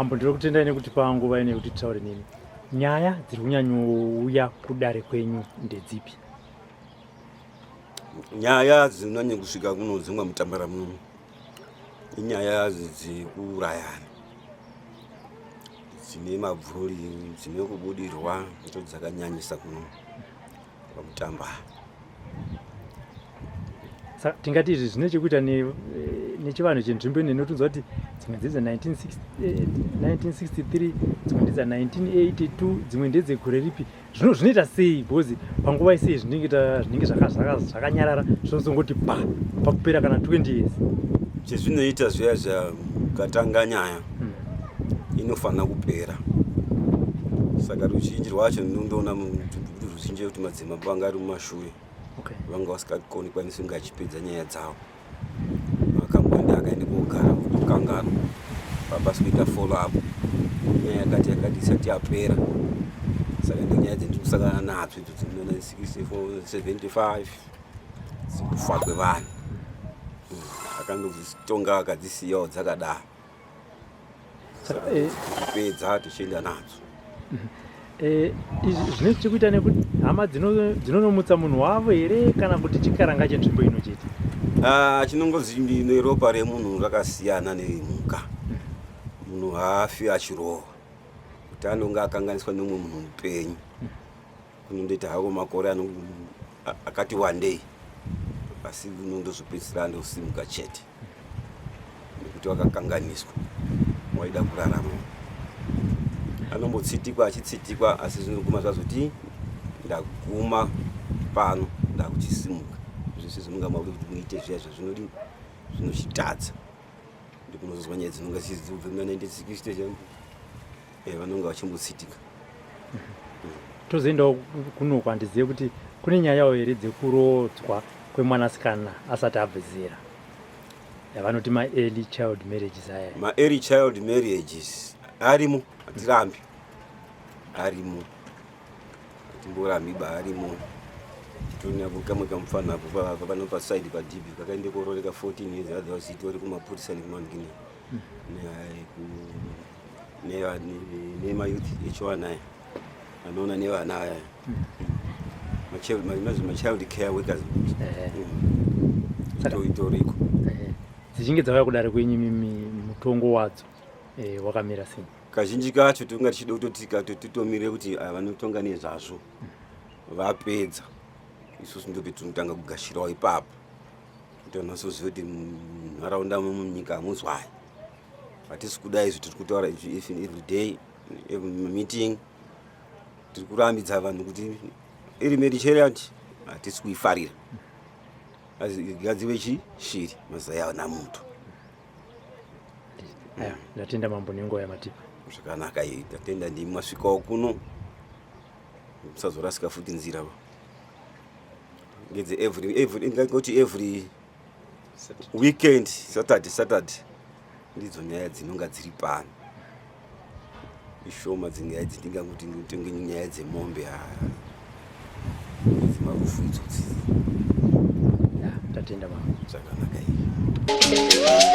mambo ndiri kutendai nekuti panguva ine kuti titaure nemi. Nyaya dziri kunyanyouya KuDare kwenyu ndedzipi? Nyaya dzinonyanya kusvika kuno dzimwe Mutambara muno inyaya dzekuurayana, dzine mabvuri, dzine kubudirwa, ndo dzakanyanyisa kuno paMutambara. Tingati izvi zvine chekuita nechivanhu chenzvimbo ino inotunzwa kuti dzimwe ndedze 1963, dzimwe ndedze 1982, dzimwe ndedze kure ripi. Zvinoita sei bhozi panguva isei zvinenge zvakanyarara zvinozongoti pakupera kana 20 years? Chezvinoita zviya zvakatanga nyaya inofanira kupera. Saka ruzhinji rwacho ndinoona ruzhinji kuti madzimambo anga ari mumashure vanga vasikakoni kwanisa kunge achipedza nyaya dzavo, vakamboenda akaenda kogara kukangana pabasi kuita follow up. Nyaya yakati isati yapera, saka ndonyaya dzendirikusangana nadzo idzo dzinoona 64, 75 dzikufa kwevanhu akandodzitonga akadzisiyawo dzakadaro, saka kupedza tichienda nadzo. Izvi zvine chekuita nekuti hama dzinonomutsa munhu wavo here kana kuti chikaranga chenzvimbo ino chete? Chinongozi neropa remunhu rakasiyana nemhuka. Munhu haafi achirohwa kuti anonga akanganiswa nemumwe munhu mupenyu. Kunondoita hako makore akati wandei, asi unondozopedzisira andosimuka chete nekuti wakakanganiswa waida kurarama. Anombotsitikwa achitsitikwa, asi zvinoguma zvazoti ndaguma pano ndakuchisimuka. Zvese zvinongamauda kuti muite zviya zvinodi zvinochitadza. Ndikunozozwa nyaya dzinonga dzichibva muna 1960 vanonga vachimbotsitika. Tozoendawo kuno kwandizive kuti kune nyayawo here dzekurodzwa kwemwanasikana asati abve zera, yavanoti ma-early child marriages aya. Ma-early child marriages arimo, hatirambi arimo, hatimborambiba arimo. Titoona kamwe kamufana apo pano pasaidi padhibi kakaende kororeka 14 years otherwise itori kumapurisa nekumanginini nemayouth echiwana aya anoona nevana aya machild care workers itoriko. Dzichinge dzauya KuDare kwenyu mutongo wadzo wakamira sei? Kazhinji kacho tonga tichida kutotika titomire kuti vanotonga nezvazvo vapedza, isusu ndo petinotanga kugashirawo ipapo kuti vanasoziva kuti munharaunda munyika hamuzwai. Hatisi kudai izvi tiri kutaura izvi every day, every meeting tiri kurambidza vanhu kuti iri mericherandi hatisi kuifarira, asi igadziwe chishiri mazaya namuto. Ndatenda mambo nenguva yamatipa. Zvakanaka iyi, ndatenda ndimi masvikawo kuno, musazorasika futi nzira. Ngedze every weekend, Saturday ndidzo nyaya dzinonga dziri pano. Ishoma dzinyaya dzindingakuti ndotenge nyaya dzemombe dzimarufu idzodzi. Ndatenda mambo. Zvakanaka iyi.